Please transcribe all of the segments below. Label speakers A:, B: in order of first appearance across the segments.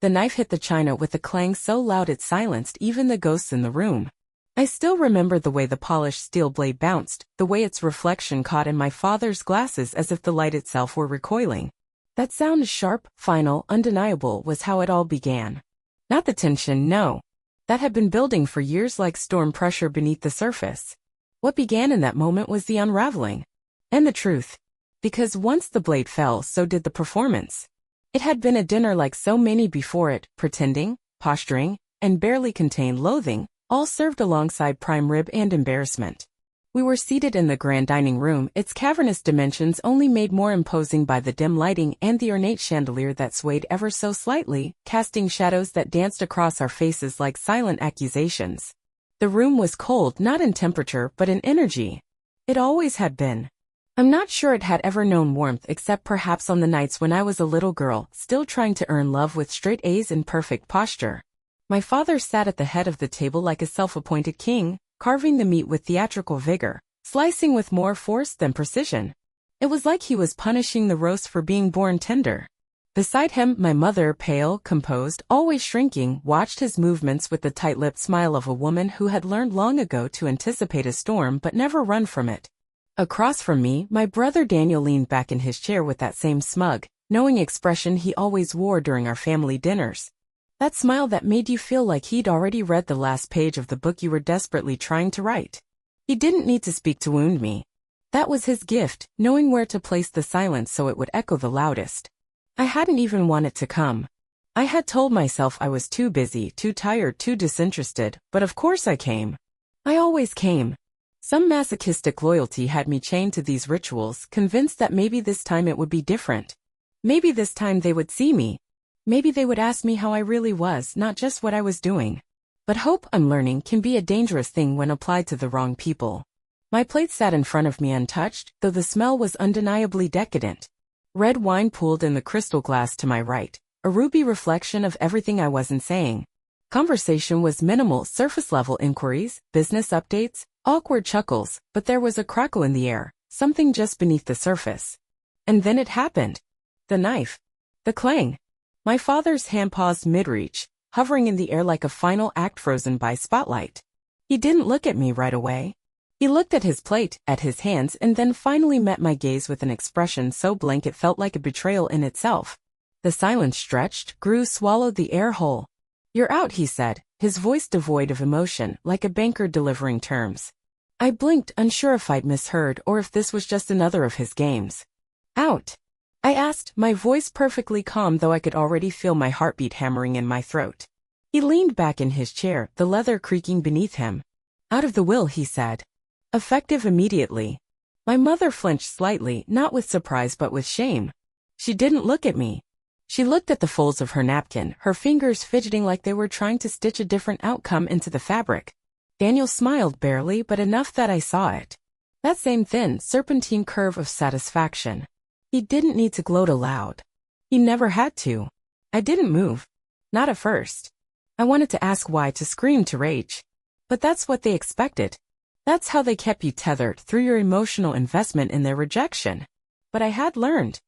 A: The knife hit the china with a clang so loud it silenced even the ghosts in the room. I still remember the way the polished steel blade bounced, the way its reflection caught in my father's glasses as if the light itself were recoiling. That sound, sharp, final, undeniable, was how it all began. Not the tension, no. That had been building for years like storm pressure beneath the surface. What began in that moment was the unraveling. And the truth. Because once the blade fell, so did the performance. It had been a dinner like so many before it, pretending, posturing, and barely contained loathing, all served alongside prime rib and embarrassment. We were seated in the grand dining room, its cavernous dimensions only made more imposing by the dim lighting and the ornate chandelier that swayed ever so slightly, casting shadows that danced across our faces like silent accusations. The room was cold not in temperature but in energy. It always had been. I'm not sure it had ever known warmth except perhaps on the nights when I was a little girl, still trying to earn love with straight A's and perfect posture. My father sat at the head of the table like a self-appointed king, carving the meat with theatrical vigor, slicing with more force than precision. It was like he was punishing the roast for being born tender. Beside him, my mother, pale, composed, always shrinking, watched his movements with the tight-lipped smile of a woman who had learned long ago to anticipate a storm but never run from it. Across from me, my brother Daniel leaned back in his chair with that same smug, knowing expression he always wore during our family dinners. That smile that made you feel like he'd already read the last page of the book you were desperately trying to write. He didn't need to speak to wound me. That was his gift, knowing where to place the silence so it would echo the loudest. I hadn't even wanted to come. I had told myself I was too busy, too tired, too disinterested, but of course I came. I always came. Some masochistic loyalty had me chained to these rituals, convinced that maybe this time it would be different. Maybe this time they would see me. Maybe they would ask me how I really was, not just what I was doing. But hope, I'm learning, can be a dangerous thing when applied to the wrong people. My plate sat in front of me untouched, though the smell was undeniably decadent. Red wine pooled in the crystal glass to my right, a ruby reflection of everything I wasn't saying. Conversation was minimal, surface-level inquiries, business updates, awkward chuckles, but there was a crackle in the air, something just beneath the surface. And then it happened. The knife. The clang. My father's hand paused mid-reach, hovering in the air like a final act frozen by spotlight. He didn't look at me right away. He looked at his plate, at his hands, and then finally met my gaze with an expression so blank it felt like a betrayal in itself. The silence stretched, grew, swallowed the air whole. "You're out," he said, his voice devoid of emotion, like a banker delivering terms. I blinked, unsure if I'd misheard or if this was just another of his games. "Out?" I asked, my voice perfectly calm though I could already feel my heartbeat hammering in my throat. He leaned back in his chair, the leather creaking beneath him. "Out of the will," he said. "Effective immediately." My mother flinched slightly, not with surprise but with shame. She didn't look at me. She looked at the folds of her napkin, her fingers fidgeting like they were trying to stitch a different outcome into the fabric. Daniel smiled barely, but enough that I saw it. That same thin, serpentine curve of satisfaction. He didn't need to gloat aloud. He never had to. I didn't move. Not at first. I wanted to ask why, to scream, to rage. But that's what they expected. That's how they kept you tethered through your emotional investment in their rejection. But I had learned.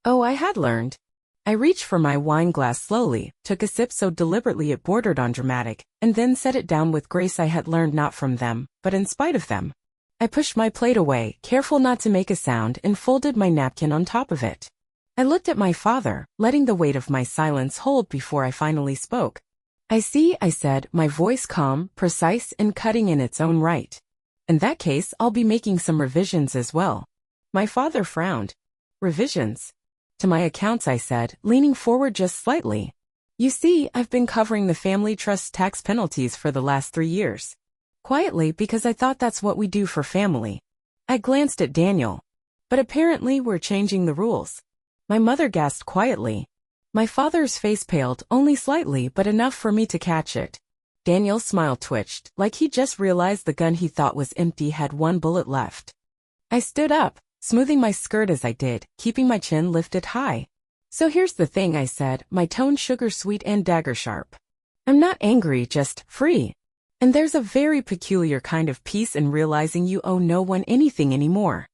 A: Oh, I had learned. I reached for my wine glass slowly, took a sip so deliberately it bordered on dramatic, and then set it down with grace I had learned not from them, but in spite of them. I pushed my plate away, careful not to make a sound, and folded my napkin on top of it. I looked at my father, letting the weight of my silence hold before I finally spoke. "I see," I said, my voice calm, precise, and cutting in its own right. "In that case, I'll be making some revisions as well." My father frowned. "Revisions?" "To my accounts," I said, leaning forward just slightly. "You see, I've been covering the family trust tax penalties for the last 3 years. Quietly, because I thought that's what we do for family." I glanced at Daniel. "But apparently we're changing the rules." My mother gasped quietly. My father's face paled, only slightly but enough for me to catch it. Daniel's smile twitched, like he just realized the gun he thought was empty had one bullet left. I stood up, smoothing my skirt as I did, keeping my chin lifted high. "So here's the thing," I said, my tone sugar-sweet and dagger-sharp. "I'm not angry, just free. And there's a very peculiar kind of peace in realizing you owe no one anything anymore."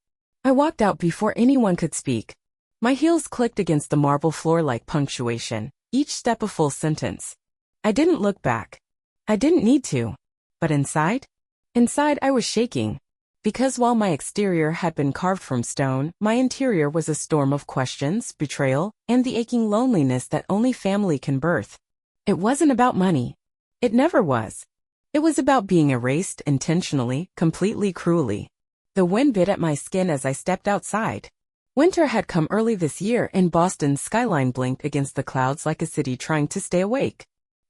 A: I walked out before anyone could speak. My heels clicked against the marble floor like punctuation, each step a full sentence. I didn't look back. I didn't need to. But inside? Inside I was shaking. Because while my exterior had been carved from stone, my interior was a storm of questions, betrayal, and the aching loneliness that only family can birth. It wasn't about money. It never was. It was about being erased intentionally, completely cruelly. The wind bit at my skin as I stepped outside. Winter had come early this year and Boston's skyline blinked against the clouds like a city trying to stay awake.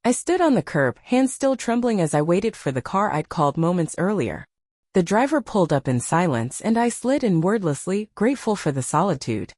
A: I stood on the curb, hands still trembling as I waited for the car I'd called moments earlier. The driver pulled up in silence and I slid in wordlessly, grateful for the solitude.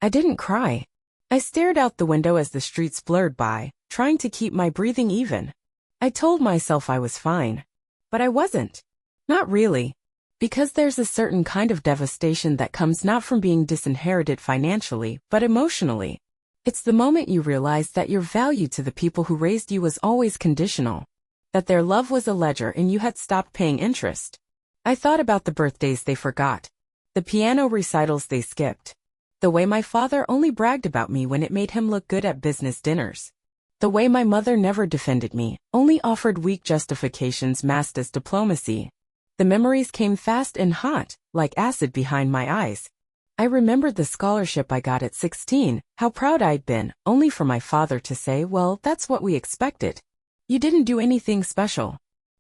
A: I didn't cry. I stared out the window as the streets blurred by, trying to keep my breathing even. I told myself I was fine. But I wasn't. Not really. Because there's a certain kind of devastation that comes not from being disinherited financially, but emotionally. It's the moment you realize that your value to the people who raised you was always conditional. That their love was a ledger and you had stopped paying interest. I thought about the birthdays they forgot. The piano recitals they skipped. The way my father only bragged about me when it made him look good at business dinners. The way my mother never defended me, only offered weak justifications masked as diplomacy. The memories came fast and hot, like acid behind my eyes. I remembered the scholarship I got at 16, how proud I'd been, only for my father to say, well, that's what we expected. You didn't do anything special.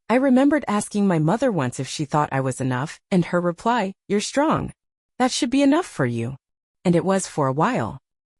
A: I remembered asking my mother once if she thought I was enough, and her reply, you're strong. That should be enough for you. And it was for a while.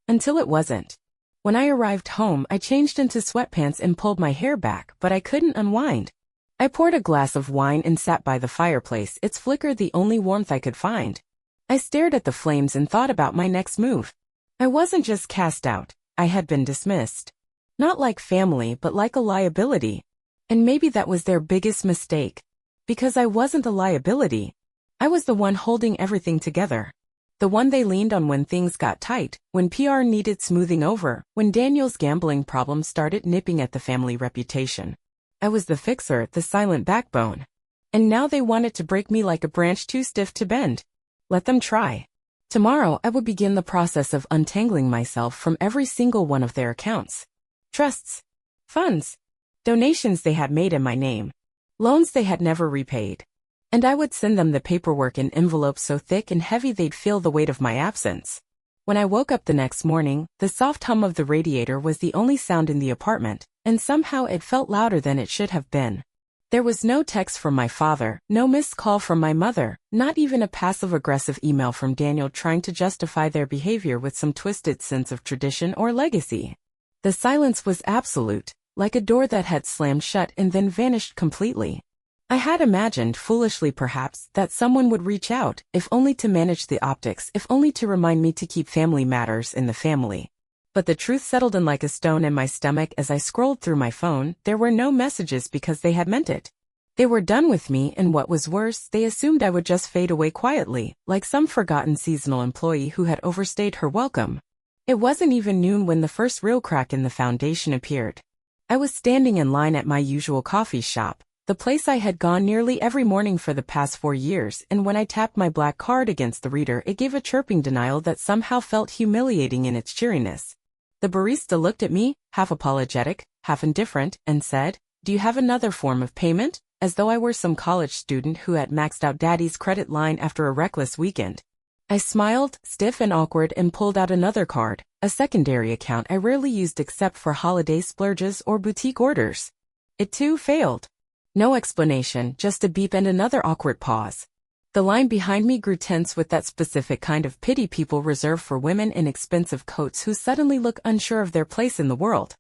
A: Until it wasn't. When I arrived home, I changed into sweatpants and pulled my hair back, but I couldn't unwind. I poured a glass of wine and sat by the fireplace, its flicker the only warmth I could find. I stared at the flames and thought about my next move. I wasn't just cast out, I had been dismissed. Not like family, but like a liability. And maybe that was their biggest mistake. Because I wasn't a liability. I was the one holding everything together. The one they leaned on when things got tight, when PR needed smoothing over, when Daniel's gambling problem started nipping at the family reputation. I was the fixer, the silent backbone. And now they wanted to break me like a branch too stiff to bend. Let them try. Tomorrow I would begin the process of untangling myself from every single one of their accounts. Trusts. Funds. Donations they had made in my name. Loans they had never repaid. And I would send them the paperwork in envelopes so thick and heavy they'd feel the weight of my absence. When I woke up the next morning, the soft hum of the radiator was the only sound in the apartment, and somehow it felt louder than it should have been. There was no text from my father, no missed call from my mother, not even a passive-aggressive email from Daniel trying to justify their behavior with some twisted sense of tradition or legacy. The silence was absolute, like a door that had slammed shut and then vanished completely. I had imagined, foolishly perhaps, that someone would reach out, if only to manage the optics, if only to remind me to keep family matters in the family. But the truth settled in like a stone in my stomach as I scrolled through my phone. There were no messages because they had meant it. They were done with me, and what was worse, they assumed I would just fade away quietly, like some forgotten seasonal employee who had overstayed her welcome. It wasn't even noon when the first real crack in the foundation appeared. I was standing in line at my usual coffee shop, the place I had gone nearly every morning for the past 4 years, and when I tapped my black card against the reader, it gave a chirping denial that somehow felt humiliating in its cheeriness. The barista looked at me, half apologetic, half indifferent, and said, "Do you have another form of payment?" As though I were some college student who had maxed out daddy's credit line after a reckless weekend. I smiled, stiff and awkward, and pulled out another card, a secondary account I rarely used except for holiday splurges or boutique orders. It too failed. No explanation, just a beep and another awkward pause. The line behind me grew tense with that specific kind of pity people reserve for women in expensive coats who suddenly look unsure of their place in the world.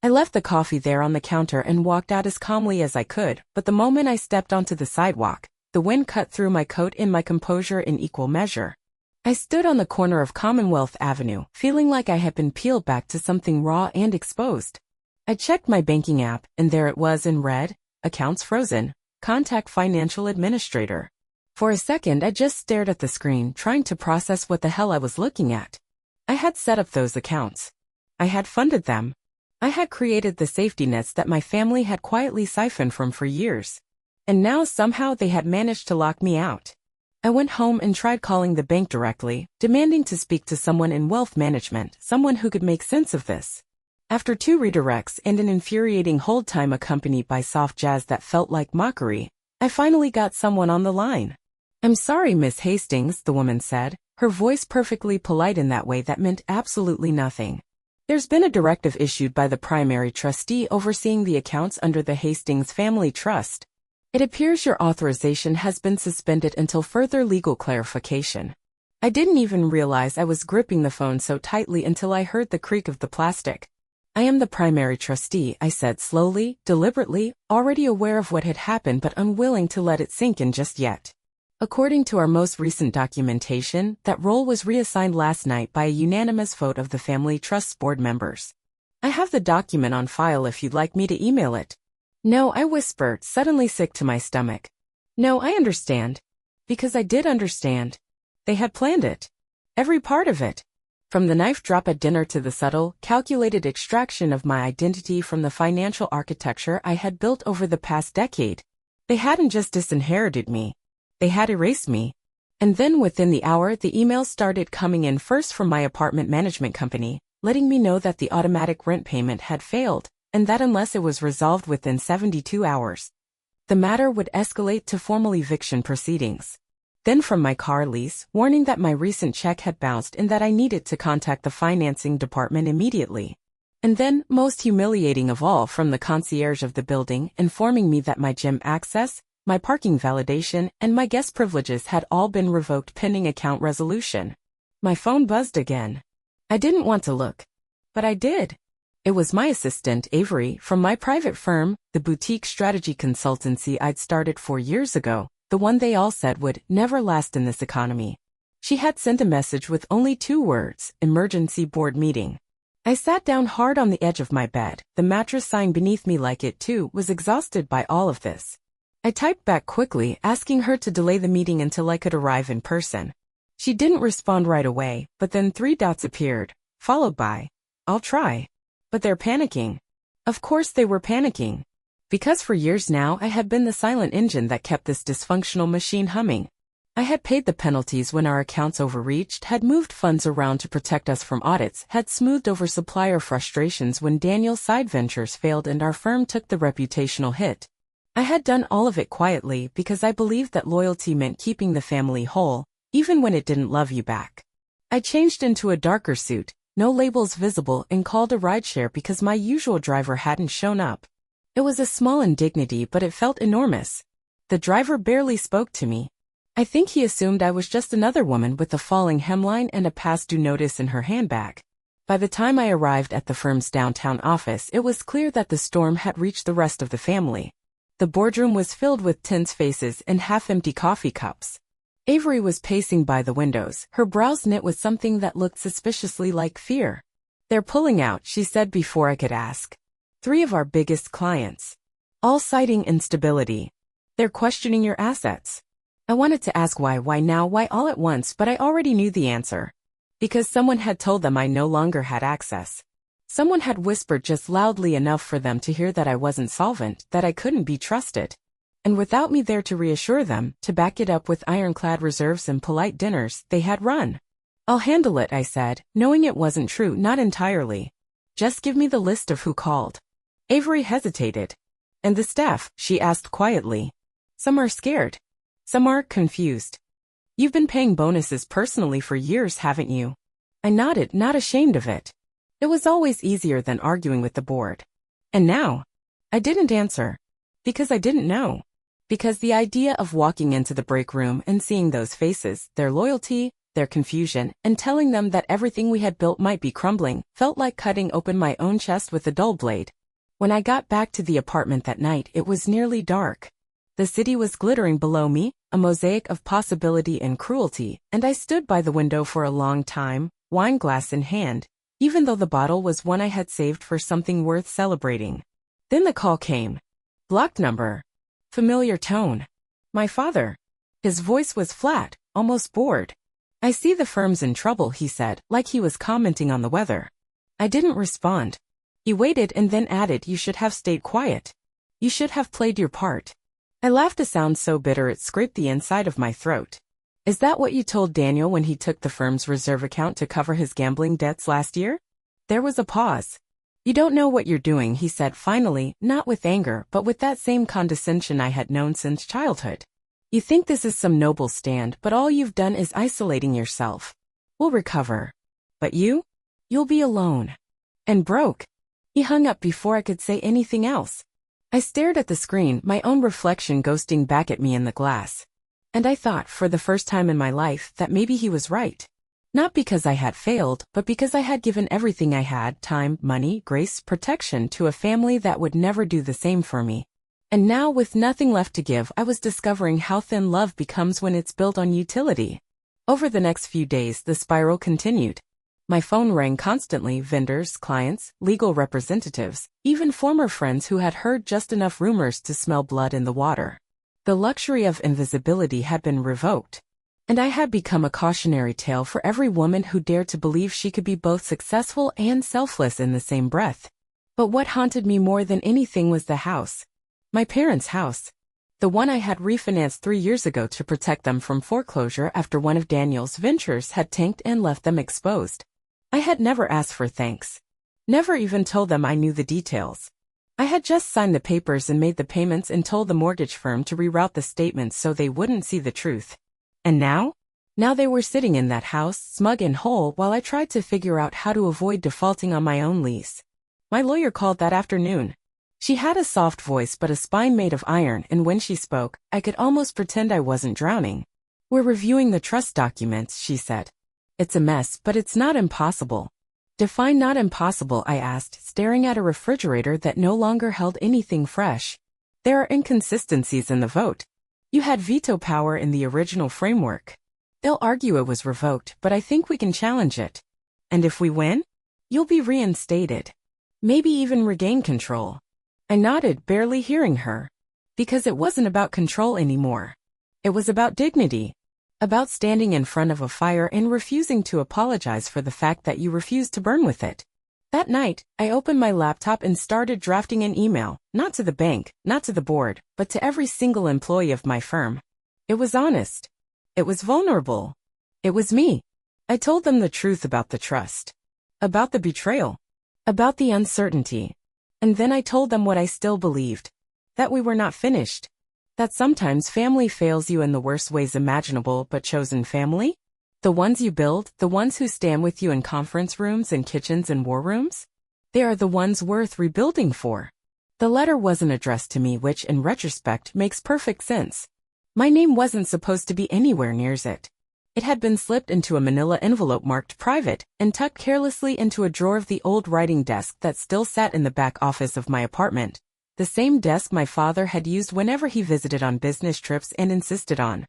A: I left the coffee there on the counter and walked out as calmly as I could, but the moment I stepped onto the sidewalk, the wind cut through my coat and my composure in equal measure. I stood on the corner of Commonwealth Avenue, feeling like I had been peeled back to something raw and exposed. I checked my banking app, and there it was in red, accounts frozen, contact financial administrator. For a second I just stared at the screen, trying to process what the hell I was looking at. I had set up those accounts. I had funded them. I had created the safety nets that my family had quietly siphoned from for years. And now somehow they had managed to lock me out. I went home and tried calling the bank directly, demanding to speak to someone in wealth management, someone who could make sense of this. After 2 redirects and an infuriating hold time accompanied by soft jazz that felt like mockery, I finally got someone on the line. "I'm sorry, Miss Hastings," the woman said, her voice perfectly polite in that way that meant absolutely nothing. "There's been a directive issued by the primary trustee overseeing the accounts under the Hastings Family Trust. It appears your authorization has been suspended until further legal clarification." I didn't even realize I was gripping the phone so tightly until I heard the creak of the plastic. "I am the primary trustee," I said slowly, deliberately, already aware of what had happened but unwilling to let it sink in just yet. "According to our most recent documentation, that role was reassigned last night by a unanimous vote of the Family Trust's board members. I have the document on file if you'd like me to email it." "No," I whispered, suddenly sick to my stomach. "No, I understand." Because I did understand. They had planned it. Every part of it. From the knife drop at dinner to the subtle, calculated extraction of my identity from the financial architecture I had built over the past decade. They hadn't just disinherited me. They had erased me. And then within the hour the emails started coming in, first from my apartment management company, letting me know that the automatic rent payment had failed, and that unless it was resolved within 72 hours, the matter would escalate to formal eviction proceedings. Then from my car lease, warning that my recent check had bounced and that I needed to contact the financing department immediately. And then, most humiliating of all, from the concierge of the building, informing me that my gym access, my parking validation, and my guest privileges had all been revoked pending account resolution. My phone buzzed again. I didn't want to look. But I did. It was my assistant, Avery, from my private firm, the boutique strategy consultancy I'd started 4 years ago, the one they all said would never last in this economy. She had sent a message with only 2 words, "Emergency board meeting." I sat down hard on the edge of my bed, the mattress sighing beneath me like it too was exhausted by all of this. I typed back quickly, asking her to delay the meeting until I could arrive in person. She didn't respond right away, but then 3 dots appeared, followed by, "I'll try." "But they're panicking." Of course they were panicking. Because for years now I had been the silent engine that kept this dysfunctional machine humming. I had paid the penalties when our accounts overreached, had moved funds around to protect us from audits, had smoothed over supplier frustrations when Daniel's side ventures failed and our firm took the reputational hit. I had done all of it quietly because I believed that loyalty meant keeping the family whole, even when it didn't love you back. I changed into a darker suit, no labels visible, and called a rideshare because my usual driver hadn't shown up. It was a small indignity, but it felt enormous. The driver barely spoke to me. I think he assumed I was just another woman with a falling hemline and a past due notice in her handbag. By the time I arrived at the firm's downtown office, it was clear that the storm had reached the rest of the family. The boardroom was filled with tense faces and half-empty coffee cups. Avery was pacing by the windows, her brows knit with something that looked suspiciously like fear. "They're pulling out," she said before I could ask. 3 of our biggest clients. All citing instability. "They're questioning your assets." I wanted to ask why now, why all at once, but I already knew the answer. Because someone had told them I no longer had access. Someone had whispered just loudly enough for them to hear that I wasn't solvent, that I couldn't be trusted. And without me there to reassure them, to back it up with ironclad reserves and polite dinners, they had run. "I'll handle it," I said, knowing it wasn't true, not entirely. "Just give me the list of who called." Avery hesitated. "And the staff?" she asked quietly. "Some are scared. Some are confused." "You've been paying bonuses personally for years, haven't you?" I nodded, not ashamed of it. It was always easier than arguing with the board. "And now?" I didn't answer. Because I didn't know. Because the idea of walking into the break room and seeing those faces, their loyalty, their confusion, and telling them that everything we had built might be crumbling, felt like cutting open my own chest with a dull blade. When I got back to the apartment that night, it was nearly dark. The city was glittering below me, a mosaic of possibility and cruelty, and I stood by the window for a long time, wine glass in hand, even though the bottle was one I had saved for something worth celebrating. Then the call came. Blocked number. Familiar tone. My father. His voice was flat, almost bored. "I see the firm's in trouble," he said, like he was commenting on the weather. I didn't respond. He waited and then added, "You should have stayed quiet. You should have played your part." I laughed, a sound so bitter it scraped the inside of my throat. "Is that what you told Daniel when he took the firm's reserve account to cover his gambling debts last year?" There was a pause. You don't know what you're doing, he said finally, not with anger but with that same condescension I had known since childhood. You think this is some noble stand, but all you've done is isolating yourself. We'll recover. But you? You'll be alone. And broke. He hung up before I could say anything else. I stared at the screen, my own reflection ghosting back at me in the glass. And I thought, for the first time in my life, that maybe he was right. Not because I had failed, but because I had given everything I had, time, money, grace, protection, to a family that would never do the same for me. And now, with nothing left to give, I was discovering how thin love becomes when it's built on utility. Over the next few days, the spiral continued. My phone rang constantly, vendors, clients, legal representatives, even former friends who had heard just enough rumors to smell blood in the water. The luxury of invisibility had been revoked. And I had become a cautionary tale for every woman who dared to believe she could be both successful and selfless in the same breath. But what haunted me more than anything was the house. My parents' house. The one I had refinanced 3 years ago to protect them from foreclosure after one of Daniel's ventures had tanked and left them exposed. I had never asked for thanks. Never even told them I knew the details. I had just signed the papers and made the payments and told the mortgage firm to reroute the statements so they wouldn't see the truth. And now? Now they were sitting in that house, smug and whole, while I tried to figure out how to avoid defaulting on my own lease. My lawyer called that afternoon. She had a soft voice but a spine made of iron, and when she spoke, I could almost pretend I wasn't drowning. We're reviewing the trust documents, she said. It's a mess, but it's not impossible. Define not impossible, I asked, staring at a refrigerator that no longer held anything fresh. There are inconsistencies in the vote. You had veto power in the original framework. They'll argue it was revoked, but I think we can challenge it. And if we win? You'll be reinstated. Maybe even regain control. I nodded, barely hearing her. Because it wasn't about control anymore. It was about dignity. About standing in front of a fire and refusing to apologize for the fact that you refused to burn with it. That night, I opened my laptop and started drafting an email, not to the bank, not to the board, but to every single employee of my firm. It was honest. It was vulnerable. It was me. I told them the truth about the trust. About the betrayal. About the uncertainty. And then I told them what I still believed. That we were not finished. That sometimes family fails you in the worst ways imaginable, but chosen family? The ones you build, the ones who stand with you in conference rooms and kitchens and war rooms? They are the ones worth rebuilding for. The letter wasn't addressed to me, which, in retrospect, makes perfect sense. My name wasn't supposed to be anywhere near it. It had been slipped into a manila envelope marked private and tucked carelessly into a drawer of the old writing desk that still sat in the back office of my apartment. The same desk my father had used whenever he visited on business trips and insisted on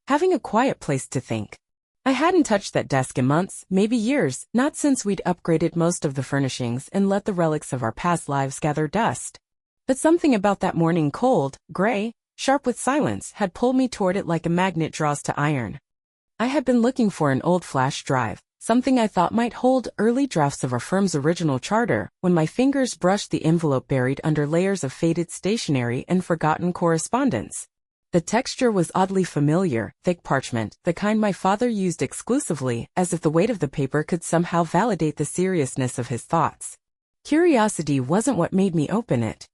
A: having a quiet place to think. I hadn't touched that desk in months, maybe years, not since we'd upgraded most of the furnishings and let the relics of our past lives gather dust. But something about that morning, cold, gray, sharp with silence, had pulled me toward it like a magnet draws to iron. I had been looking for an old flash drive, something I thought might hold early drafts of our firm's original charter, when my fingers brushed the envelope buried under layers of faded stationery and forgotten correspondence. The texture was oddly familiar, thick parchment, the kind my father used exclusively, as if the weight of the paper could somehow validate the seriousness of his thoughts. Curiosity wasn't what made me open it.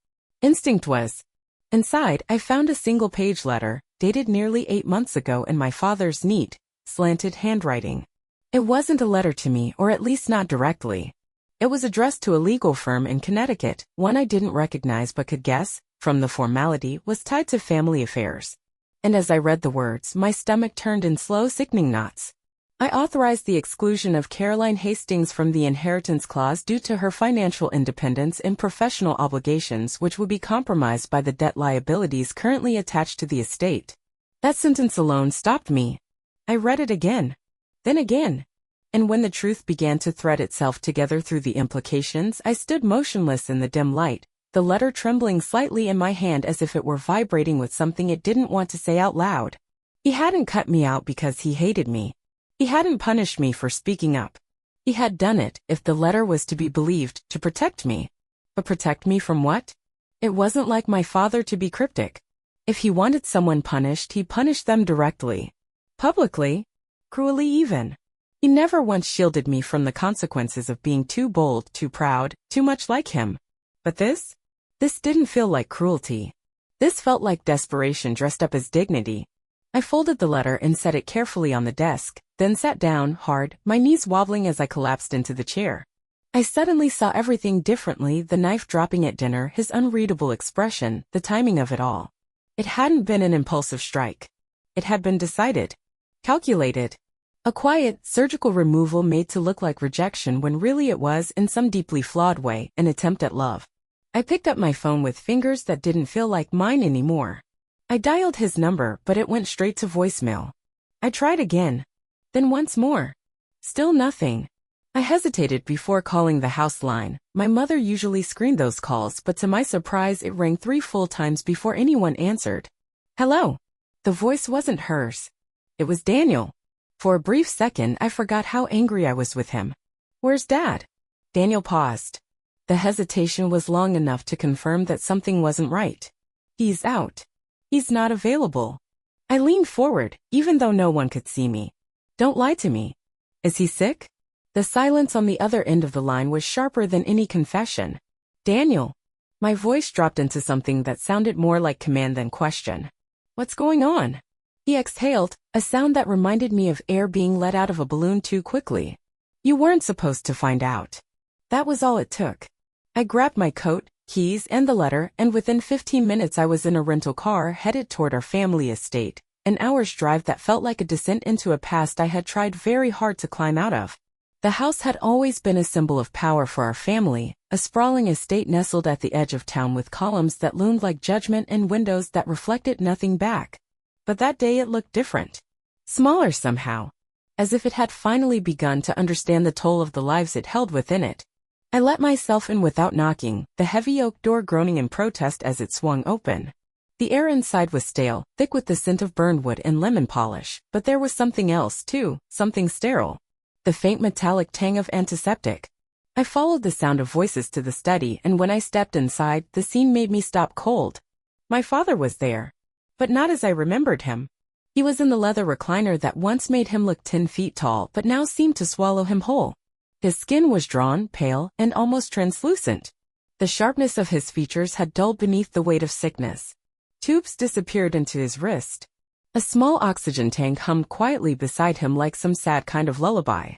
A: Instinct was. Inside, I found a single-page letter, dated nearly 8 months ago in my father's neat, slanted handwriting. It wasn't a letter to me, or at least not directly. It was addressed to a legal firm in Connecticut, one I didn't recognize but could guess, from the formality, was tied to family affairs. And as I read the words, my stomach turned in slow, sickening knots. I authorized the exclusion of Caroline Hastings from the inheritance clause due to her financial independence and professional obligations, which would be compromised by the debt liabilities currently attached to the estate. That sentence alone stopped me. I read it again. Then again. And when the truth began to thread itself together through the implications, I stood motionless in the dim light, the letter trembling slightly in my hand as if it were vibrating with something it didn't want to say out loud. He hadn't cut me out because he hated me. He hadn't punished me for speaking up. He had done it, if the letter was to be believed, to protect me. But protect me from what? It wasn't like my father to be cryptic. If he wanted someone punished, he punished them directly. Publicly. Cruelly even. He never once shielded me from the consequences of being too bold, too proud, too much like him. But this didn't feel like cruelty. This felt like desperation dressed up as dignity. I folded the letter and set it carefully on the desk, then sat down, hard, my knees wobbling as I collapsed into the chair. I suddenly saw everything differently, the knife dropping at dinner, his unreadable expression, the timing of it all. It hadn't been an impulsive strike. It had been decided. Calculated. A quiet, surgical removal made to look like rejection when really it was, in some deeply flawed way, an attempt at love. I picked up my phone with fingers that didn't feel like mine anymore. I dialed his number, but it went straight to voicemail. I tried again. Then once more. Still nothing. I hesitated before calling the house line. My mother usually screened those calls, but to my surprise it rang 3 full times before anyone answered. Hello. The voice wasn't hers. It was Daniel. For a brief second I forgot how angry I was with him. Where's Dad? Daniel paused. The hesitation was long enough to confirm that something wasn't right. He's out. He's not available. I leaned forward, even though no one could see me. Don't lie to me. Is he sick? The silence on the other end of the line was sharper than any confession. Daniel. My voice dropped into something that sounded more like command than question. What's going on? He exhaled, a sound that reminded me of air being let out of a balloon too quickly. You weren't supposed to find out. That was all it took. I grabbed my coat, keys, and the letter, and within 15 minutes I was in a rental car headed toward our family estate, an hour's drive that felt like a descent into a past I had tried very hard to climb out of. The house had always been a symbol of power for our family, a sprawling estate nestled at the edge of town with columns that loomed like judgment and windows that reflected nothing back. But that day it looked different. Smaller somehow. As if it had finally begun to understand the toll of the lives it held within it. I let myself in without knocking, the heavy oak door groaning in protest as it swung open. The air inside was stale, thick with the scent of burned wood and lemon polish, but there was something else too, something sterile. The faint metallic tang of antiseptic. I followed the sound of voices to the study, and when I stepped inside, the scene made me stop cold. My father was there. But not as I remembered him. He was in the leather recliner that once made him look 10 feet tall but now seemed to swallow him whole. His skin was drawn, pale, and almost translucent. The sharpness of his features had dulled beneath the weight of sickness. Tubes disappeared into his wrist. A small oxygen tank hummed quietly beside him like some sad kind of lullaby.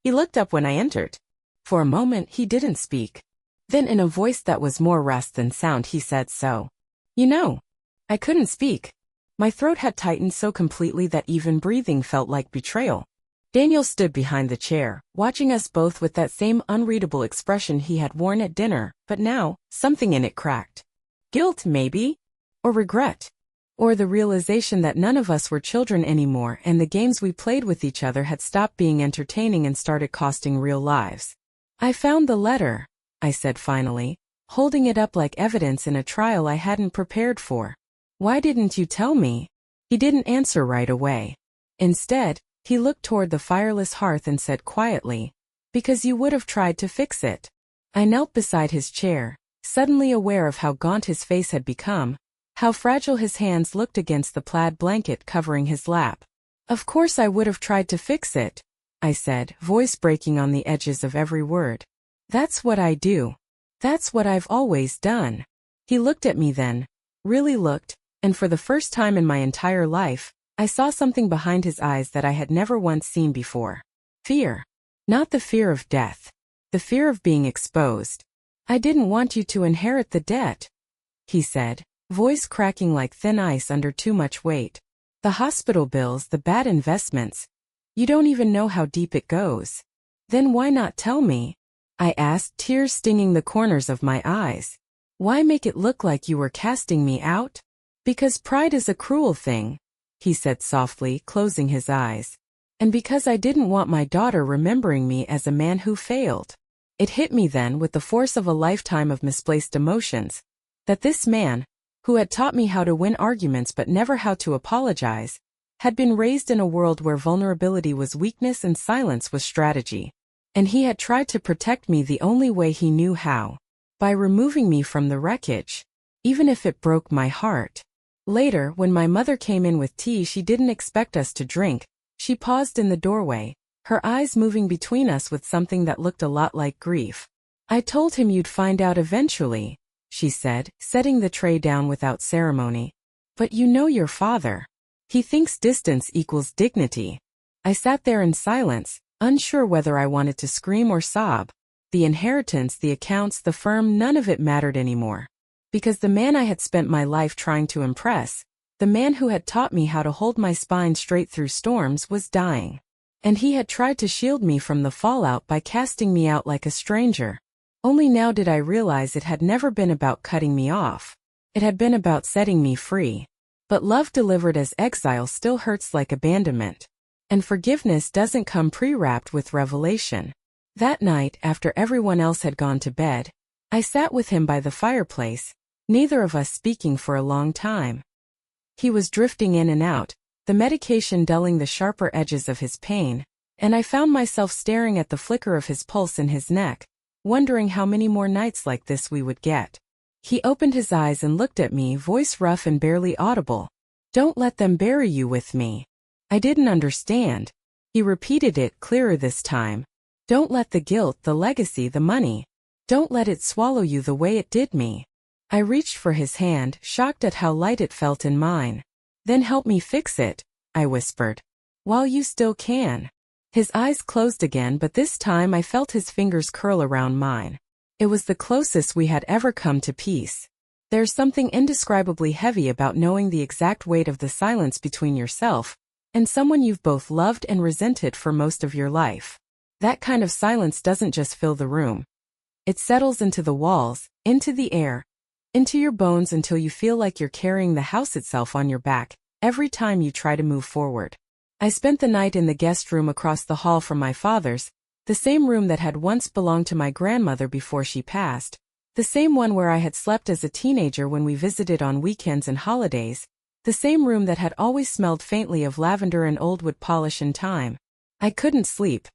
A: He looked up when I entered. For a moment he didn't speak. Then in a voice that was more rasp than sound he said so. You know. I couldn't speak. My throat had tightened so completely that even breathing felt like betrayal. Daniel stood behind the chair, watching us both with that same unreadable expression he had worn at dinner, but now, something in it cracked. Guilt, maybe? Or regret? Or the realization that none of us were children anymore and the games we played with each other had stopped being entertaining and started costing real lives. I found the letter, I said finally, holding it up like evidence in a trial I hadn't prepared for. Why didn't you tell me? He didn't answer right away. Instead, he looked toward the fireless hearth and said quietly, because you would have tried to fix it. I knelt beside his chair, suddenly aware of how gaunt his face had become, how fragile his hands looked against the plaid blanket covering his lap. Of course I would have tried to fix it, I said, voice breaking on the edges of every word. That's what I do. That's what I've always done. He looked at me then, really looked, and for the first time in my entire life, I saw something behind his eyes that I had never once seen before. Fear. Not the fear of death. The fear of being exposed. I didn't want you to inherit the debt, he said, voice cracking like thin ice under too much weight. The hospital bills, the bad investments. You don't even know how deep it goes. Then why not tell me? I asked, tears stinging the corners of my eyes. Why make it look like you were casting me out? Because pride is a cruel thing, he said softly, closing his eyes. And because I didn't want my daughter remembering me as a man who failed. It hit me then with the force of a lifetime of misplaced emotions, that this man, who had taught me how to win arguments but never how to apologize, had been raised in a world where vulnerability was weakness and silence was strategy. And he had tried to protect me the only way he knew how, by removing me from the wreckage, even if it broke my heart. Later, when my mother came in with tea she didn't expect us to drink, she paused in the doorway, her eyes moving between us with something that looked a lot like grief. "I told him you'd find out eventually," she said, setting the tray down without ceremony. "But you know your father. He thinks distance equals dignity." I sat there in silence, unsure whether I wanted to scream or sob. The inheritance, the accounts, the firm, none of it mattered anymore. Because the man I had spent my life trying to impress, the man who had taught me how to hold my spine straight through storms, was dying. And he had tried to shield me from the fallout by casting me out like a stranger. Only now did I realize it had never been about cutting me off. It had been about setting me free. But love delivered as exile still hurts like abandonment. And forgiveness doesn't come pre-wrapped with revelation. That night, after everyone else had gone to bed, I sat with him by the fireplace, neither of us speaking for a long time. He was drifting in and out, the medication dulling the sharper edges of his pain, and I found myself staring at the flicker of his pulse in his neck, wondering how many more nights like this we would get. He opened his eyes and looked at me, voice rough and barely audible. "Don't let them bury you with me." I didn't understand. He repeated it, clearer this time. "Don't let the guilt, the legacy, the money, don't let it swallow you the way it did me." I reached for his hand, shocked at how light it felt in mine. "Then help me fix it," I whispered. "While you still can." His eyes closed again, but this time I felt his fingers curl around mine. It was the closest we had ever come to peace. There's something indescribably heavy about knowing the exact weight of the silence between yourself and someone you've both loved and resented for most of your life. That kind of silence doesn't just fill the room. It settles into the walls, into the air, into your bones until you feel like you're carrying the house itself on your back every time you try to move forward. I spent the night in the guest room across the hall from my father's, the same room that had once belonged to my grandmother before she passed, the same one where I had slept as a teenager when we visited on weekends and holidays, the same room that had always smelled faintly of lavender and old wood polish and time. I couldn't sleep.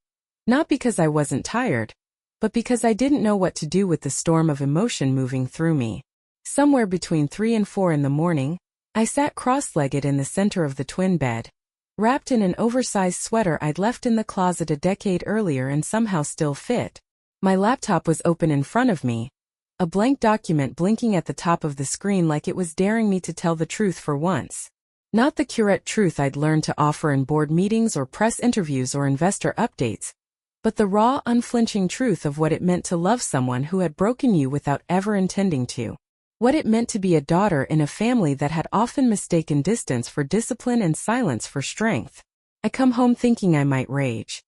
A: Not because I wasn't tired, but because I didn't know what to do with the storm of emotion moving through me. Somewhere between 3 and 4 in the morning, I sat cross-legged in the center of the twin bed, wrapped in an oversized sweater I'd left in the closet a decade earlier and somehow still fit. My laptop was open in front of me, a blank document blinking at the top of the screen like it was daring me to tell the truth for once. Not the curate truth I'd learned to offer in board meetings or press interviews or investor updates, but the raw, unflinching truth of what it meant to love someone who had broken you without ever intending to. What it meant to be a daughter in a family that had often mistaken distance for discipline and silence for strength. I come home thinking I might rage.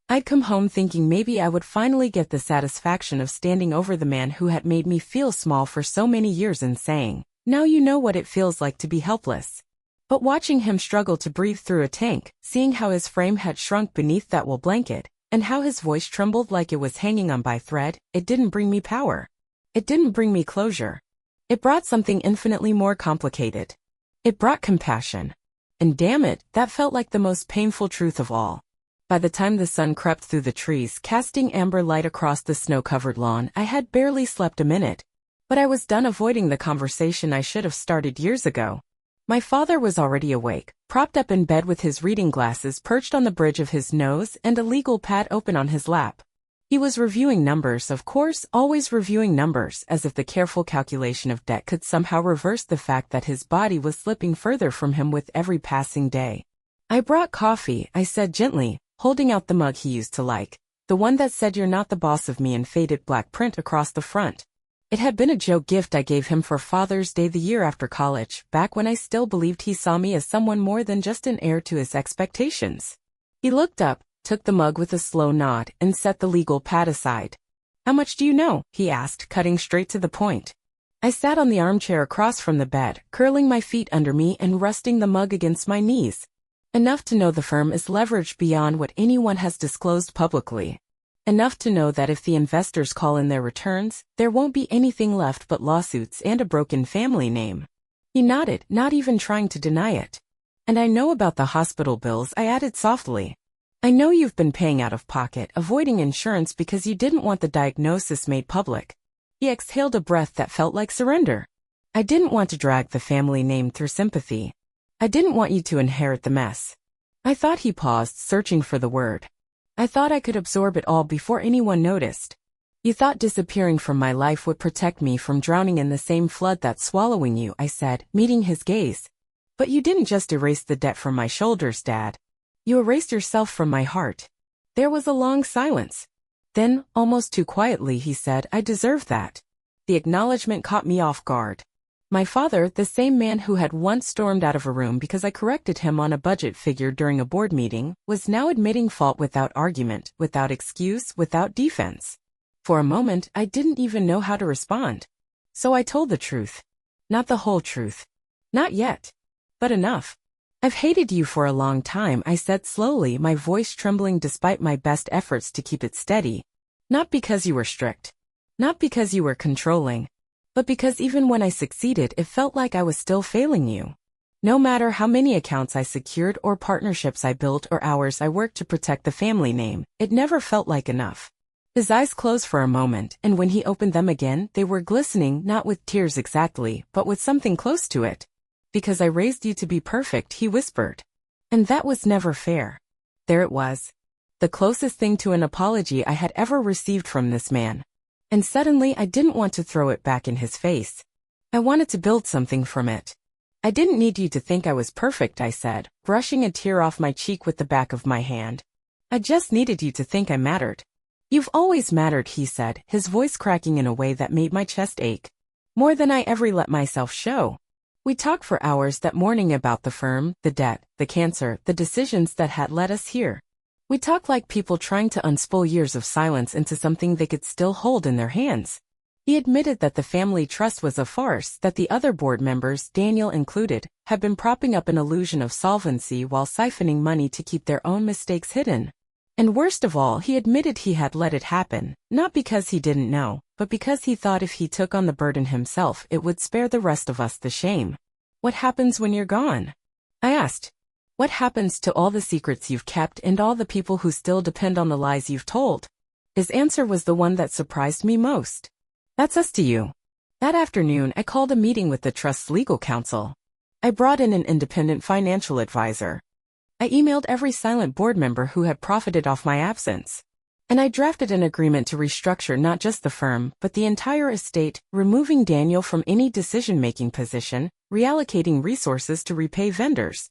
A: I'd come home thinking maybe I would finally get the satisfaction of standing over the man who had made me feel small for so many years and saying, "Now you know what it feels like to be helpless." But watching him struggle to breathe through a tank, seeing how his frame had shrunk beneath that wool blanket, and how his voice trembled like it was hanging on by thread, it didn't bring me power. It didn't bring me closure. It brought something infinitely more complicated. It brought compassion. And damn it, that felt like the most painful truth of all. By the time the sun crept through the trees, casting amber light across the snow-covered lawn, I had barely slept a minute. But I was done avoiding the conversation I should have started years ago. My father was already awake, propped up in bed with his reading glasses perched on the bridge of his nose and a legal pad open on his lap. He was reviewing numbers, of course, always reviewing numbers, as if the careful calculation of debt could somehow reverse the fact that his body was slipping further from him with every passing day. "I brought coffee," I said gently, holding out the mug he used to like, the one that said "You're not the boss of me" in faded black print across the front. It had been a joke gift I gave him for Father's Day the year after college, back when I still believed he saw me as someone more than just an heir to his expectations. He looked up, took the mug with a slow nod, and set the legal pad aside. "How much do you know?" he asked, cutting straight to the point. I sat on the armchair across from the bed, curling my feet under me and resting the mug against my knees. Enough to know the firm is leveraged beyond what anyone has disclosed publicly. Enough to know that if the investors call in their returns, there won't be anything left but lawsuits and a broken family name. He nodded, not even trying to deny it. "And I know about the hospital bills," I added softly. "I know you've been paying out of pocket, avoiding insurance because you didn't want the diagnosis made public." He exhaled a breath that felt like surrender. "I didn't want to drag the family name through sympathy. I didn't want you to inherit the mess." I thought he paused, searching for the word. I thought I could absorb it all before anyone noticed. You thought disappearing from my life would protect me from drowning in the same flood that's swallowing you, I said, meeting his gaze. But you didn't just erase the debt from my shoulders, Dad. You erased yourself from my heart. There was a long silence. Then, almost too quietly, he said, I deserve that. The acknowledgement caught me off guard. My father, the same man who had once stormed out of a room because I corrected him on a budget figure during a board meeting, was now admitting fault without argument, without excuse, without defense. For a moment, I didn't even know how to respond. So I told the truth. Not the whole truth. Not yet. But enough. I've hated you for a long time, I said slowly, my voice trembling despite my best efforts to keep it steady. Not because you were strict. Not because you were controlling. But because even when I succeeded, it felt like I was still failing you. No matter how many accounts I secured or partnerships I built or hours I worked to protect the family name, it never felt like enough. His eyes closed for a moment, and when he opened them again, they were glistening, not with tears exactly, but with something close to it. Because I raised you to be perfect, he whispered. And that was never fair. There it was. The closest thing to an apology I had ever received from this man. And suddenly I didn't want to throw it back in his face. I wanted to build something from it. I didn't need you to think I was perfect, I said, brushing a tear off my cheek with the back of my hand. I just needed you to think I mattered. You've always mattered, he said, his voice cracking in a way that made my chest ache. More than I ever let myself show. We talked for hours that morning about the firm, the debt, the cancer, the decisions that had led us here. We talked like people trying to unspool years of silence into something they could still hold in their hands. He admitted that the family trust was a farce, that the other board members, Daniel included, had been propping up an illusion of solvency while siphoning money to keep their own mistakes hidden. And worst of all, he admitted he had let it happen, not because he didn't know, but because he thought if he took on the burden himself, it would spare the rest of us the shame. What happens when you're gone? I asked. What happens to all the secrets you've kept and all the people who still depend on the lies you've told? His answer was the one that surprised me most. That's us to you. That afternoon, I called a meeting with the trust's legal counsel. I brought in an independent financial advisor. I emailed every silent board member who had profited off my absence. And I drafted an agreement to restructure not just the firm, but the entire estate, removing Daniel from any decision-making position, reallocating resources to repay vendors,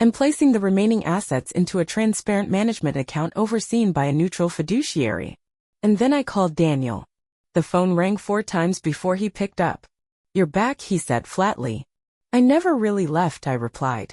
A: and placing the remaining assets into a transparent management account overseen by a neutral fiduciary. And then I called Daniel. The phone rang 4 times before he picked up. You're back, he said flatly. I never really left, I replied.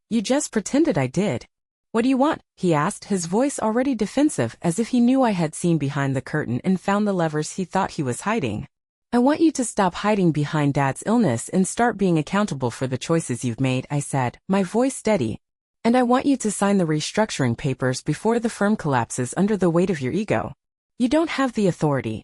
A: You just pretended I did. What do you want? He asked, his voice already defensive, as if he knew I had seen behind the curtain and found the levers he thought he was hiding. I want you to stop hiding behind Dad's illness and start being accountable for the choices you've made, I said, my voice steady. And I want you to sign the restructuring papers before the firm collapses under the weight of your ego. You don't have the authority.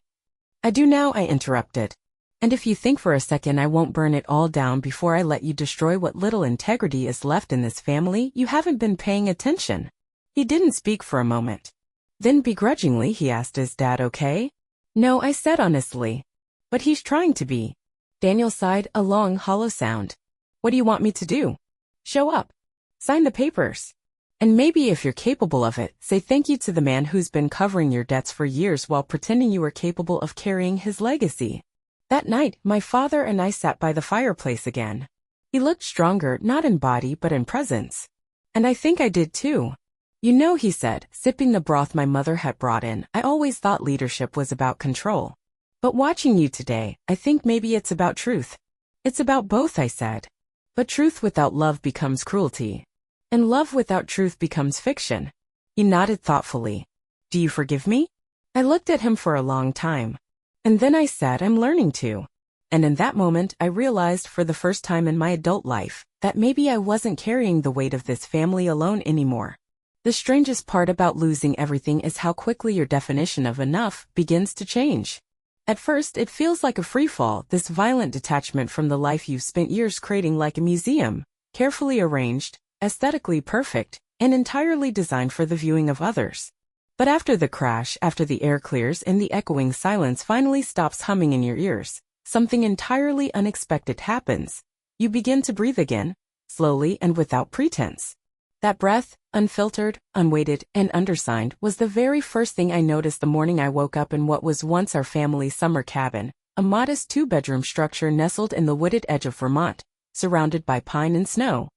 A: I do now, I interrupted. And if you think for a second I won't burn it all down before I let you destroy what little integrity is left in this family, you haven't been paying attention. He didn't speak for a moment. Then begrudgingly he asked, is Dad okay? No, I said honestly. But he's trying to be. Daniel sighed, a long, hollow sound. What do you want me to do? Show up. Sign the papers. And maybe if you're capable of it, say thank you to the man who's been covering your debts for years while pretending you were capable of carrying his legacy. That night, my father and I sat by the fireplace again. He looked stronger, not in body but in presence. And I think I did too. You know, he said, sipping the broth my mother had brought in, I always thought leadership was about control. But watching you today, I think maybe it's about truth. It's about both, I said. But truth without love becomes cruelty. And love without truth becomes fiction. He nodded thoughtfully. Do you forgive me? I looked at him for a long time. And then I said, I'm learning to. And in that moment, I realized for the first time in my adult life, that maybe I wasn't carrying the weight of this family alone anymore. The strangest part about losing everything is how quickly your definition of enough begins to change. At first, it feels like a freefall, this violent detachment from the life you've spent years creating like a museum, carefully arranged, aesthetically perfect, and entirely designed for the viewing of others. But after the crash, after the air clears and the echoing silence finally stops humming in your ears, something entirely unexpected happens. You begin to breathe again, slowly and without pretense. That breath, unfiltered, unweighted, and undersigned, was the very first thing I noticed the morning I woke up in what was once our family summer cabin, a modest two-bedroom structure nestled in the wooded edge of Vermont, surrounded by pine and snow.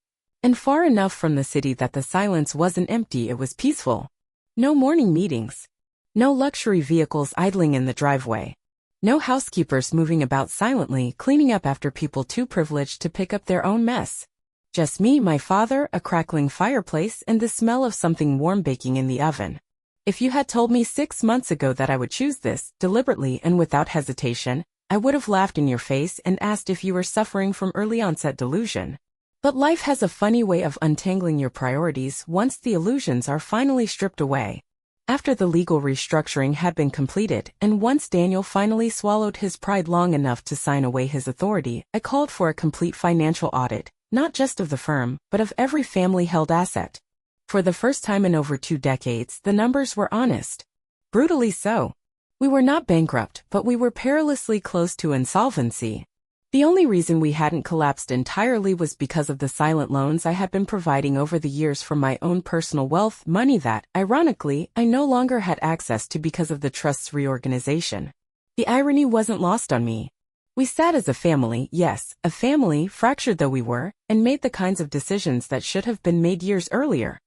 A: And far enough from the city that the silence wasn't empty, it was peaceful. No morning meetings. No luxury vehicles idling in the driveway. No housekeepers moving about silently, cleaning up after people too privileged to pick up their own mess. Just me, my father, a crackling fireplace, and the smell of something warm baking in the oven. If you had told me 6 months ago that I would choose this, deliberately and without hesitation, I would have laughed in your face and asked if you were suffering from early-onset delusion. But life has a funny way of untangling your priorities once the illusions are finally stripped away. After the legal restructuring had been completed, and once Daniel finally swallowed his pride long enough to sign away his authority, I called for a complete financial audit, not just of the firm, but of every family-held asset. For the first time in over 2 decades, the numbers were honest. Brutally so. We were not bankrupt, but we were perilously close to insolvency. The only reason we hadn't collapsed entirely was because of the silent loans I had been providing over the years from my own personal wealth, money that, ironically, I no longer had access to because of the trust's reorganization. The irony wasn't lost on me. We sat as a family, yes, a family, fractured though we were, and made the kinds of decisions that should have been made years earlier.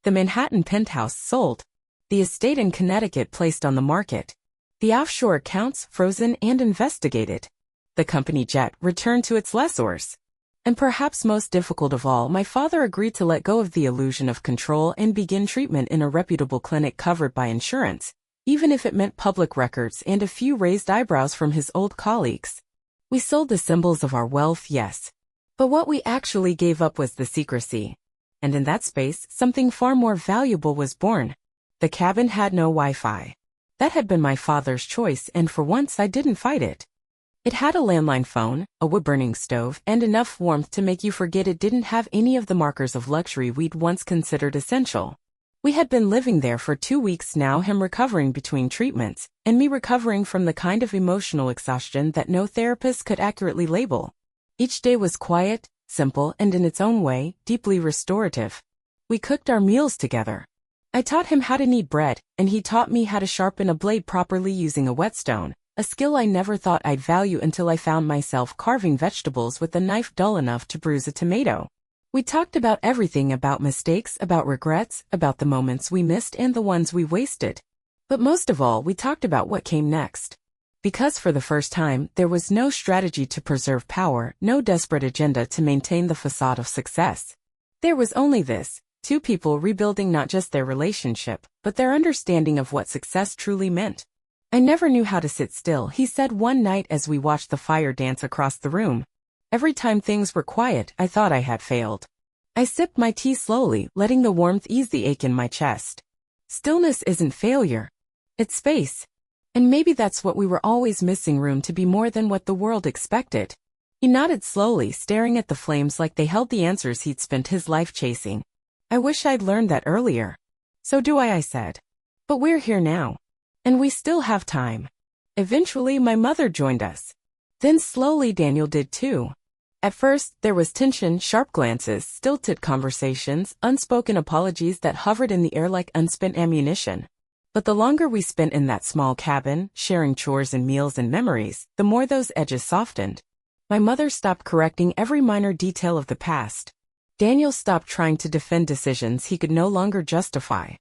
A: The Manhattan penthouse sold. The estate in Connecticut placed on the market. The offshore accounts frozen and investigated. The company jet returned to its lessors. And perhaps most difficult of all, my father agreed to let go of the illusion of control and begin treatment in a reputable clinic covered by insurance, even if it meant public records and a few raised eyebrows from his old colleagues. We sold the symbols of our wealth, yes. But what we actually gave up was the secrecy. And in that space, something far more valuable was born. The cabin had no Wi-Fi. That had been my father's choice, and for once I didn't fight it. It had a landline phone, a wood-burning stove, and enough warmth to make you forget it didn't have any of the markers of luxury we'd once considered essential. We had been living there for 2 weeks now, him recovering between treatments, and me recovering from the kind of emotional exhaustion that no therapist could accurately label. Each day was quiet, simple, and in its own way, deeply restorative. We cooked our meals together. I taught him how to knead bread, and he taught me how to sharpen a blade properly using a whetstone, a skill I never thought I'd value until I found myself carving vegetables with a knife dull enough to bruise a tomato. We talked about everything, about mistakes, about regrets, about the moments we missed and the ones we wasted. But most of all, we talked about what came next. Because for the first time, there was no strategy to preserve power, no desperate agenda to maintain the facade of success. There was only this, 2 people rebuilding not just their relationship, but their understanding of what success truly meant. I never knew how to sit still, he said one night as we watched the fire dance across the room. Every time things were quiet, I thought I had failed. I sipped my tea slowly, letting the warmth ease the ache in my chest. Stillness isn't failure. It's space. And maybe that's what we were always missing, room to be more than what the world expected. He nodded slowly, staring at the flames like they held the answers he'd spent his life chasing. I wish I'd learned that earlier. So do I said. But we're here now. And we still have time. Eventually my mother joined us. Then slowly Daniel did too. At first, there was tension, sharp glances, stilted conversations, unspoken apologies that hovered in the air like unspent ammunition. But the longer we spent in that small cabin, sharing chores and meals and memories, the more those edges softened. My mother stopped correcting every minor detail of the past. Daniel stopped trying to defend decisions he could no longer justify.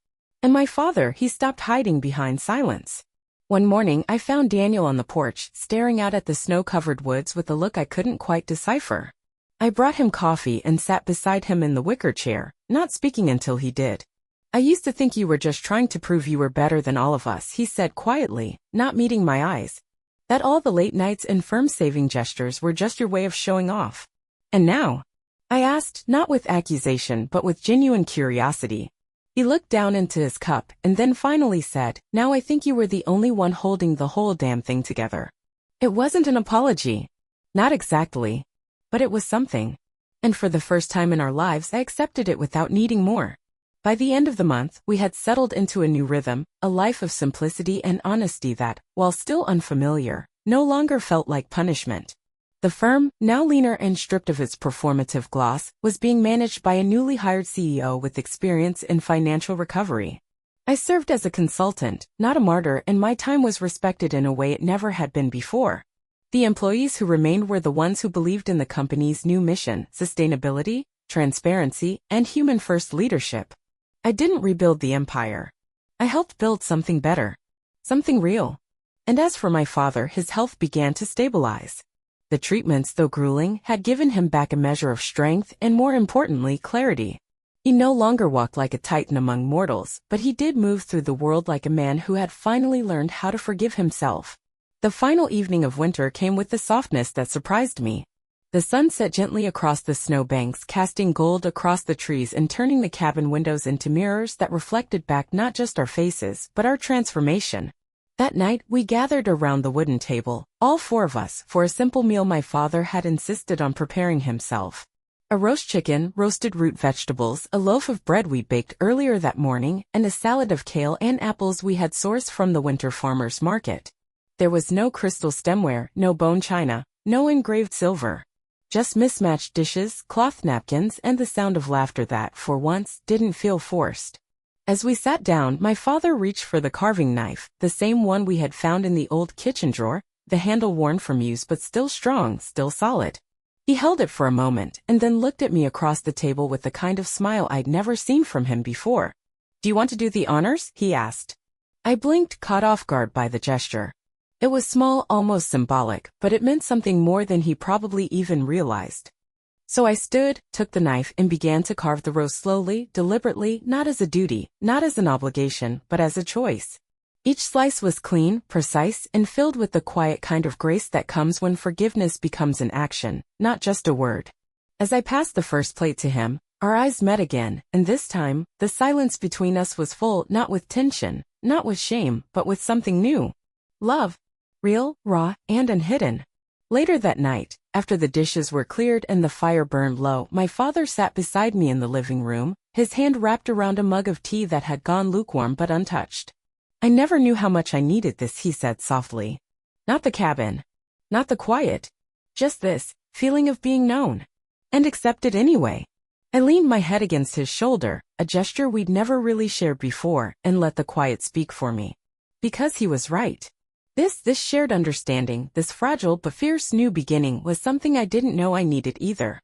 A: And my father, he stopped hiding behind silence. One morning, I found Daniel on the porch, staring out at the snow-covered woods with a look I couldn't quite decipher. I brought him coffee and sat beside him in the wicker chair, not speaking until he did. I used to think you were just trying to prove you were better than all of us, he said quietly, not meeting my eyes. That all the late nights and firm-saving gestures were just your way of showing off. And now? I asked, not with accusation but with genuine curiosity. He looked down into his cup and then finally said, now I think you were the only one holding the whole damn thing together. It wasn't an apology. Not exactly. But it was something. And for the first time in our lives, I accepted it without needing more. By the end of the month, we had settled into a new rhythm, a life of simplicity and honesty that, while still unfamiliar, no longer felt like punishment. The firm, now leaner and stripped of its performative gloss, was being managed by a newly hired CEO with experience in financial recovery. I served as a consultant, not a martyr, and my time was respected in a way it never had been before. The employees who remained were the ones who believed in the company's new mission: sustainability, transparency, and human-first leadership. I didn't rebuild the empire. I helped build something better. Something real. And as for my father, his health began to stabilize. The treatments, though grueling, had given him back a measure of strength and, more importantly, clarity. He no longer walked like a titan among mortals, but he did move through the world like a man who had finally learned how to forgive himself. The final evening of winter came with a softness that surprised me. The sun set gently across the snow banks, casting gold across the trees and turning the cabin windows into mirrors that reflected back not just our faces, but our transformation. That night, we gathered around the wooden table, all four of us, for a simple meal my father had insisted on preparing himself. A roast chicken, roasted root vegetables, a loaf of bread we baked earlier that morning, and a salad of kale and apples we had sourced from the winter farmer's market. There was no crystal stemware, no bone china, no engraved silver. Just mismatched dishes, cloth napkins, and the sound of laughter that, for once, didn't feel forced. As we sat down, my father reached for the carving knife, the same one we had found in the old kitchen drawer, the handle worn from use but still strong, still solid. He held it for a moment, and then looked at me across the table with the kind of smile I'd never seen from him before. "Do you want to do the honors?" he asked. I blinked, caught off guard by the gesture. It was small, almost symbolic, but it meant something more than he probably even realized. So I stood, took the knife, and began to carve the roast slowly, deliberately, not as a duty, not as an obligation, but as a choice. Each slice was clean, precise, and filled with the quiet kind of grace that comes when forgiveness becomes an action, not just a word. As I passed the first plate to him, our eyes met again, and this time, the silence between us was full, not with tension, not with shame, but with something new. Love. Real, raw, and unhidden. Later that night, after the dishes were cleared and the fire burned low, my father sat beside me in the living room, his hand wrapped around a mug of tea that had gone lukewarm but untouched. "I never knew how much I needed this," he said softly. "Not the cabin. Not the quiet. Just this feeling of being known. And accepted anyway." I leaned my head against his shoulder, a gesture we'd never really shared before, and let the quiet speak for me. Because he was right. This shared understanding, this fragile but fierce new beginning, was something I didn't know I needed either.